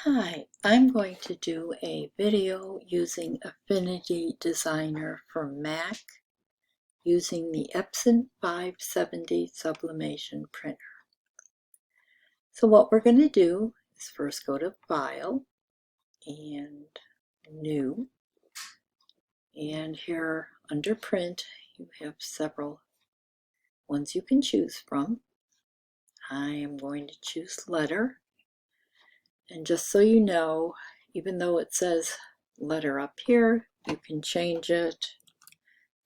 Hi, I'm going to do a video using Affinity Designer for Mac using the Epson F570 Sublimation printer. So what we're going to do is first go to File and New, and here under Print you have several ones you can choose from. I am going to choose Letter. And just so you know, even though it says letter up here, you can change it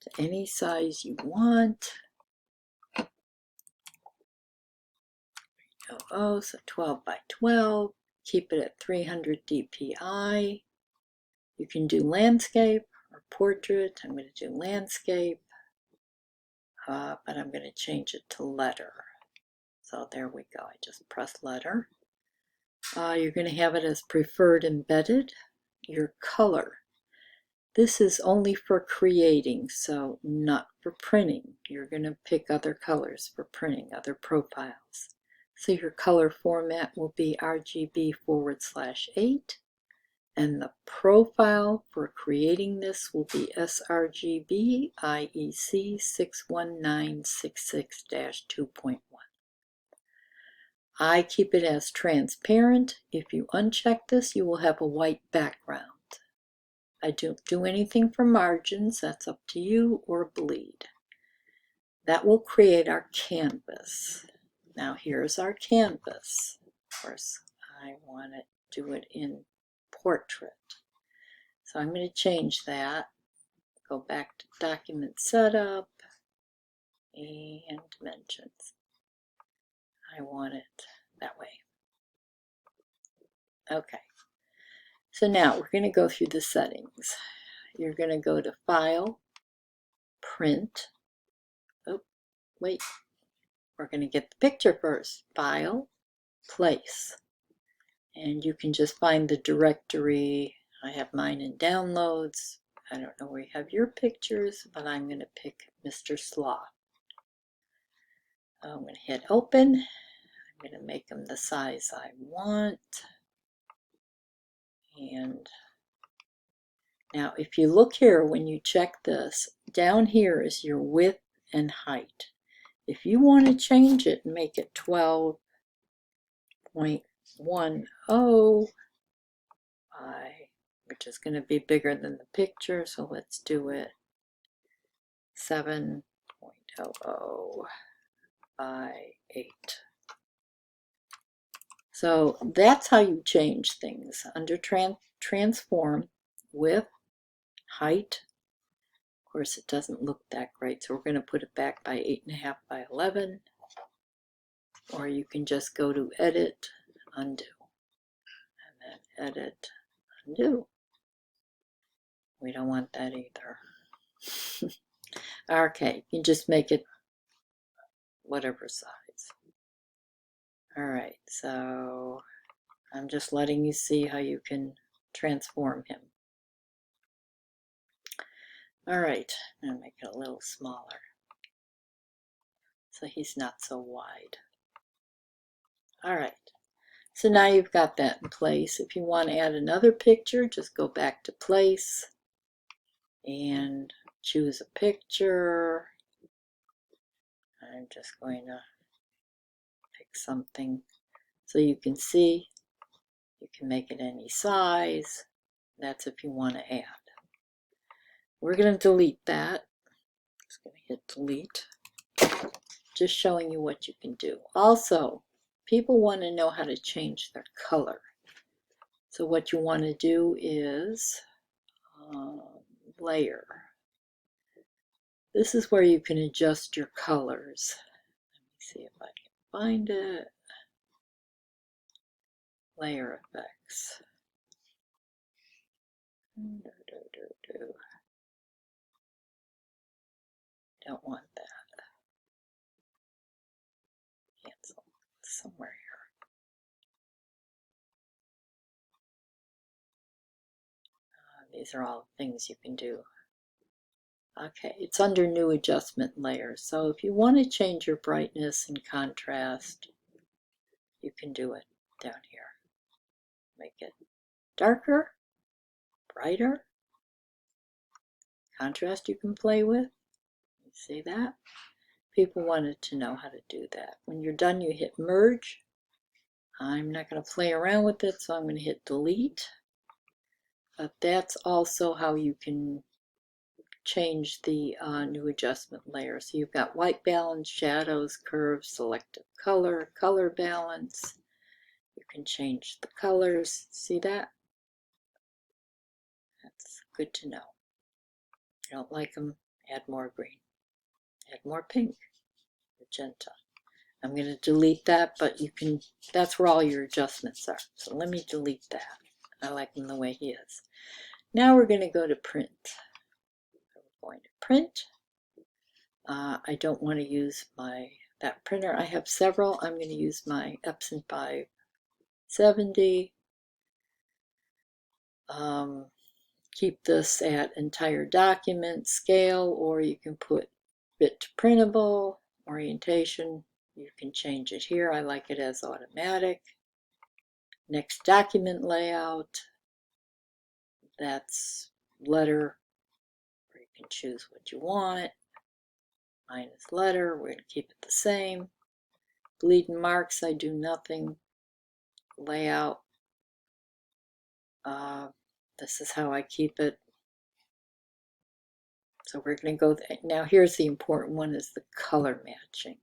to any size you want. So 12 by 12. Keep it at 300 dpi. You can do landscape or portrait. I'm going to do landscape, but I'm going to change it to letter. So there we go. I just press letter. You're going to have it as preferred embedded. Your color. This is only for creating, so not for printing. You're going to pick other colors for printing, other profiles. So your color format will be RGB/8, and the profile for creating this will be sRGB IEC 61966-2.1. I keep it as transparent. If you uncheck this, you will have a white background. I don't do anything for margins, that's up to you, or bleed. That will create our canvas. Now here's our canvas. Of course, I want to do it in portrait. So I'm going to change that. Go back to document setup and dimensions. I want it that way. Okay. So now we're going to go through the settings. You're going to go to File, Print. Oh, wait. We're going to get the picture first. File, Place. And you can just find the directory. I have mine in Downloads. I don't know where you have your pictures, but I'm going to pick Mr. Sloth. I'm going to hit Open. I'm going to make them the size I want. And now if you look here, when you check this, down here is your width and height. If you want to change it and make it 12.10, which is going to be bigger than the picture, so let's do it 7.00 by 8. So that's how you change things under transform, width, height. Of course, it doesn't look that great, so we're going to put it back by 8.5 by 11. Or you can just go to Edit, Undo, and then Edit, Undo. We don't want that either. Okay, you just make it whatever size. Alright, so I'm just letting you see how you can transform him. Alright, I'm going to make it a little smaller so he's not so wide. Alright, so now you've got that in place. If you want to add another picture, just go back to Place and choose a picture. I'm just going to pick something so you can see. You can make it any size. That's if you want to add. We're going to delete that. Just going to hit delete. Just showing you what you can do. Also, people want to know how to change their color. So what you want to do is layer. This is where you can adjust your colors. Let me see if I can find it. Layer effects. Don't want that. Cancel. Somewhere here. These are all things you can do. Okay, it's under New Adjustment Layers. So if you want to change your brightness and contrast, you can do it down here. Make it darker, brighter. Contrast you can play with. You see that? People wanted to know how to do that. When you're done, you hit merge. I'm not going to play around with it, so I'm going to hit delete. But that's also how you can change the new adjustment layer. So you've got white balance, shadows, curves, selective color, color balance. You can change the colors. See that? That's good to know. If you don't like them, add more green. Add more pink, magenta. I'm going to delete that, but you can, that's where all your adjustments are. So let me delete that. I like him the way he is. Now we're going to go to print. We're going to print. I don't want to use that printer. I have several. I'm going to use my Epson 570. Keep this at entire document scale, or you can put bit to printable, orientation. You can change it here. I like it as automatic. Next, document layout. That's letter, or you can choose what you want. Mine is letter. We're going to keep it the same. Bleeding marks, I do nothing. Layout. This is how I keep it. So we're going to go, now here's the important one, is the color matching.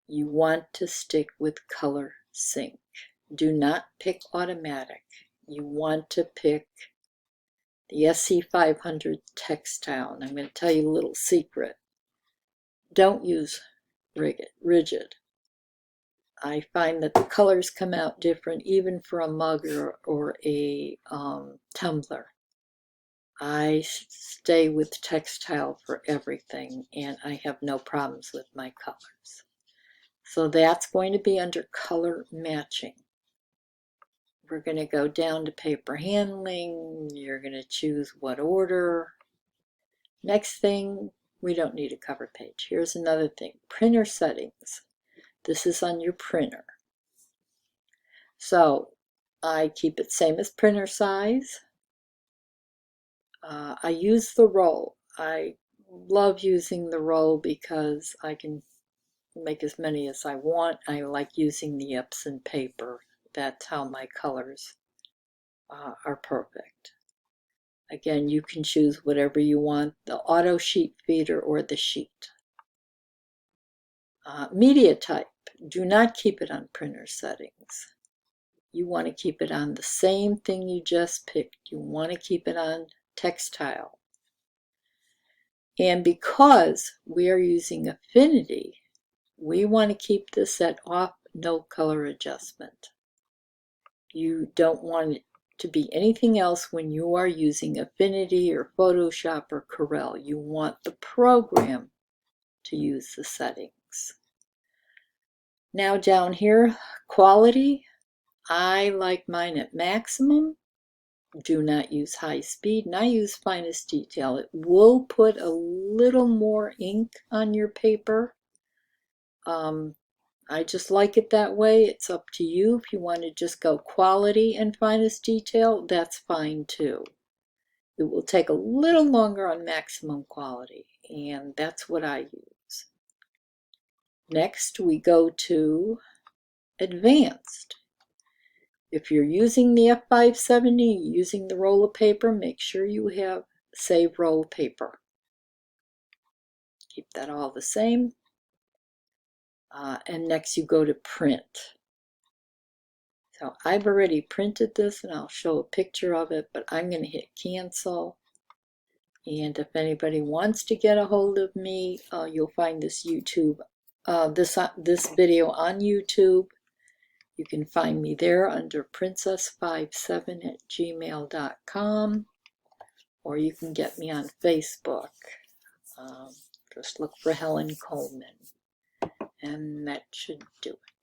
You want to stick with color sync. Do not pick automatic. You want to pick the SC500 textile. And I'm going to tell you a little secret. Don't use rigid. I find that the colors come out different even for a mug or a tumbler. I stay with textile for everything, and I have no problems with my colors. So that's going to be under color matching. We're going to go down to paper handling. You're going to choose what order. Next thing, we don't need a cover page. Here's another thing, printer settings. This is on your printer. So I keep it same as printer size. I use the roll. I love using the roll because I can make as many as I want. I like using the Epson paper. That's how my colors are perfect. Again, you can choose whatever you want, the auto sheet feeder or the sheet. Media type, do not keep it on printer settings. You want to keep it on the same thing you just picked. You want to keep it on textile. And because we are using Affinity, we want to keep this at off, no color adjustment. You don't want it to be anything else when you are using Affinity or Photoshop or Corel. You want the program to use the settings. Now down here, quality, I like mine at maximum. Do not use high speed, and I use finest detail. It will put a little more ink on your paper. I just like it that way. It's up to you. If you want to just go quality and finest detail, that's fine too. It will take a little longer on maximum quality, and that's what I use. Next, we go to advanced. If you're using the F570, using the roll of paper, make sure you have save roll paper. Keep that all the same. And next you go to print. So I've already printed this and I'll show a picture of it, but I'm going to hit cancel. And if anybody wants to get a hold of me, you'll find this this video on YouTube. You can find me there under princess57@gmail.com, or you can get me on Facebook. Just look for Helen Coleman, and that should do it.